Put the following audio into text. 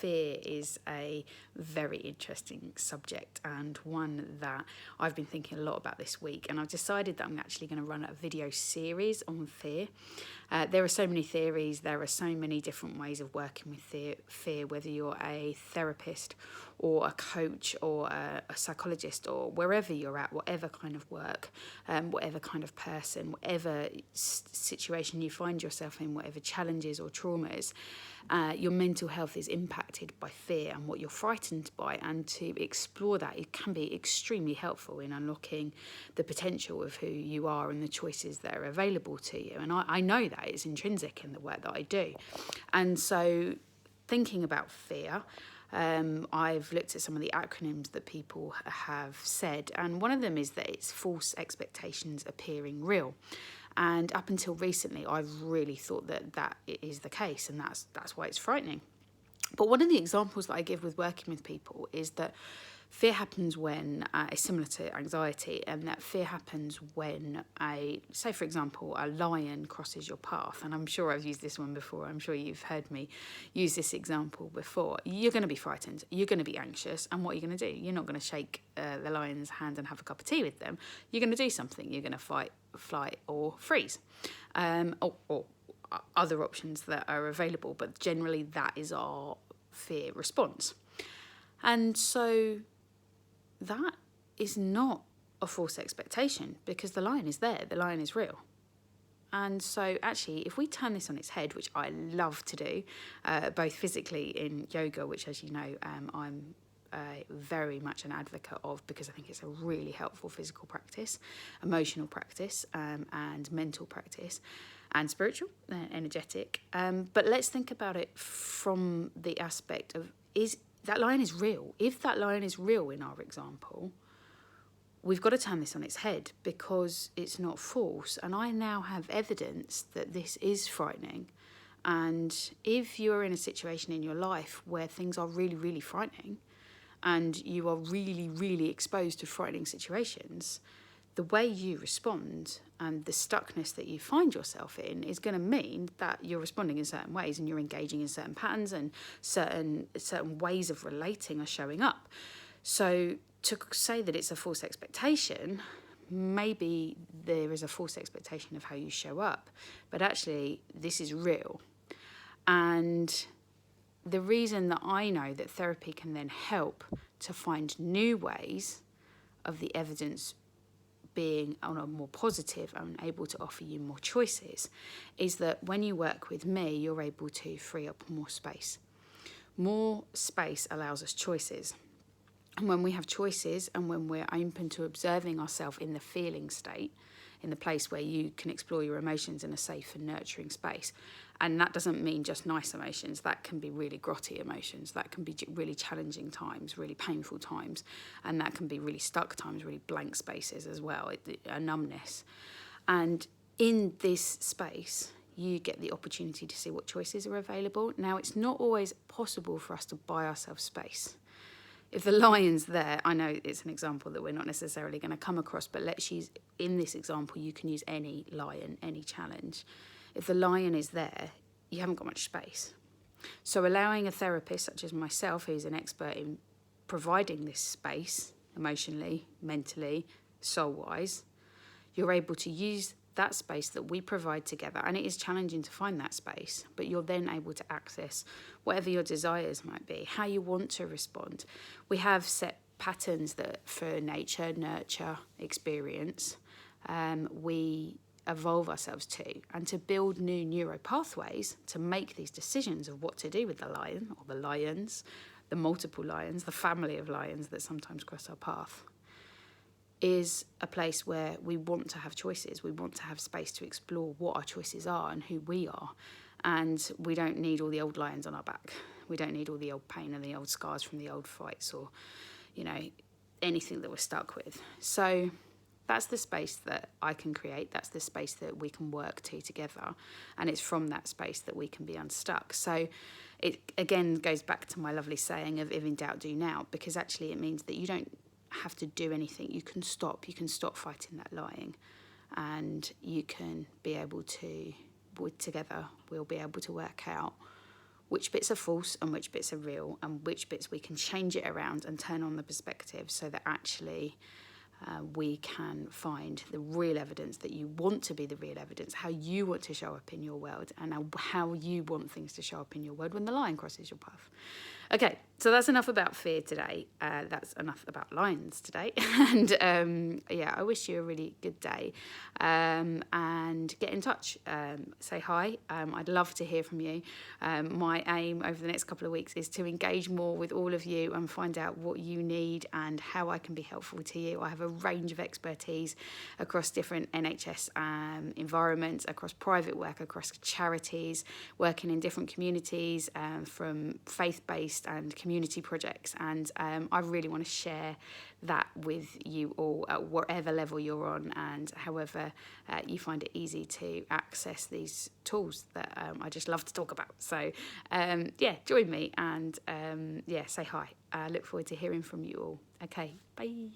fear is a very interesting subject, and one that I've been thinking a lot about this week, and I've decided that I'm actually going to run a video series on fear. There are so many theories, there are so many different ways of working with fear, whether you're a therapist or a coach or a psychologist or wherever you're at, whatever kind of work, whatever kind of person, whatever situation you find yourself in, whatever challenges or traumas, your mental health is impacted by fear and what you're frightened by, and to explore that, it can be extremely helpful in unlocking the potential of who you are and the choices that are available to you. And I know that it's intrinsic in the work that I do. And so thinking about fear, I've looked at some of the acronyms that people have said, and one of them is that it's false expectations appearing real. And up until recently, I've really thought that is the case, and that's why it's frightening. But one of the examples that I give with working with people is that fear happens when, it's similar to anxiety, and that fear happens when, say for example, a lion crosses your path. And I'm sure I've used this one before. I'm sure you've heard me use this example before. You're going to be frightened. You're going to be anxious. And what are you going to do? You're not going to shake the lion's hand and have a cup of tea with them. You're going to do something. You're going to fight, flight, or freeze, or other options that are available. But generally, that is our fear response. And so that is not a false expectation, because the lion is there, the lion is real. And so actually, if we turn this on its head, which I love to do, both physically in yoga, which as you know, I'm very much an advocate of, because I think it's a really helpful physical practice, emotional practice, and mental practice, and spiritual, energetic. But let's think about it from the aspect of, is that lion is real. If that lion is real in our example, we've got to turn this on its head, because it's not false. And I now have evidence that this is frightening. And if you're in a situation in your life where things are really, really frightening, and you are really, really exposed to frightening situations, the way you respond and the stuckness that you find yourself in is going to mean that you're responding in certain ways, and you're engaging in certain patterns, and certain ways of relating are showing up. So to say that it's a false expectation, maybe there is a false expectation of how you show up, but actually this is real. And the reason that I know that therapy can then help to find new ways of the evidence being on a more positive and able to offer you more choices is that when you work with me, you're able to free up more space. More space allows us choices. And when we have choices, and when we're open to observing ourselves in the feeling state, in the place where you can explore your emotions in a safe and nurturing space. And that doesn't mean just nice emotions. That can be really grotty emotions. That can be really challenging times, really painful times. And that can be really stuck times, really blank spaces as well, a numbness. And in this space, you get the opportunity to see what choices are available. Now, it's not always possible for us to buy ourselves space. If the lion's there, I know it's an example that we're not necessarily going to come across, but let's use, in this example, you can use any lion, any challenge. If the lion is there, you haven't got much space. So allowing a therapist such as myself, who's an expert in providing this space, emotionally, mentally, soul-wise, you're able to use that space that we provide together, and it is challenging to find that space, but you're then able to access whatever your desires might be, how you want to respond. We have set patterns that for nature, nurture, experience, we evolve ourselves to, and to build new neuro pathways to make these decisions of what to do with the lion or the lions, the multiple lions, the family of lions that sometimes cross our path, is a place where we want to have choices. We want to have space to explore what our choices are and who we are. And we don't need all the old lions on our back. We don't need all the old pain and the old scars from the old fights, or, you know, anything that we're stuck with. So that's the space that I can create. That's the space that we can work to together. And it's from that space that we can be unstuck. So it, again, goes back to my lovely saying of if in doubt, do now, because actually it means that you don't have to do anything. You can stop fighting that lying, and you can be able to, together we'll be able to work out which bits are false and which bits are real, and which bits we can change it around and turn on the perspective so that actually we can find the real evidence that you want to be the real evidence, how you want to show up in your world, and how you want things to show up in your world when the line crosses your path. Okay, so that's enough about fear today. That's enough about lines today. And yeah, I wish you a really good day. And get in touch. Say hi. I'd love to hear from you. My aim over the next couple of weeks is to engage more with all of you and find out what you need and how I can be helpful to you. I have a range of expertise across different NHS environments, across private work, across charities, working in different communities, from faith-based and community projects, and I really want to share that with you all at whatever level you're on and however you find it easy to access these tools that I just love to talk about. So yeah, join me and yeah, say hi. I look forward to hearing from you all. Okay, bye.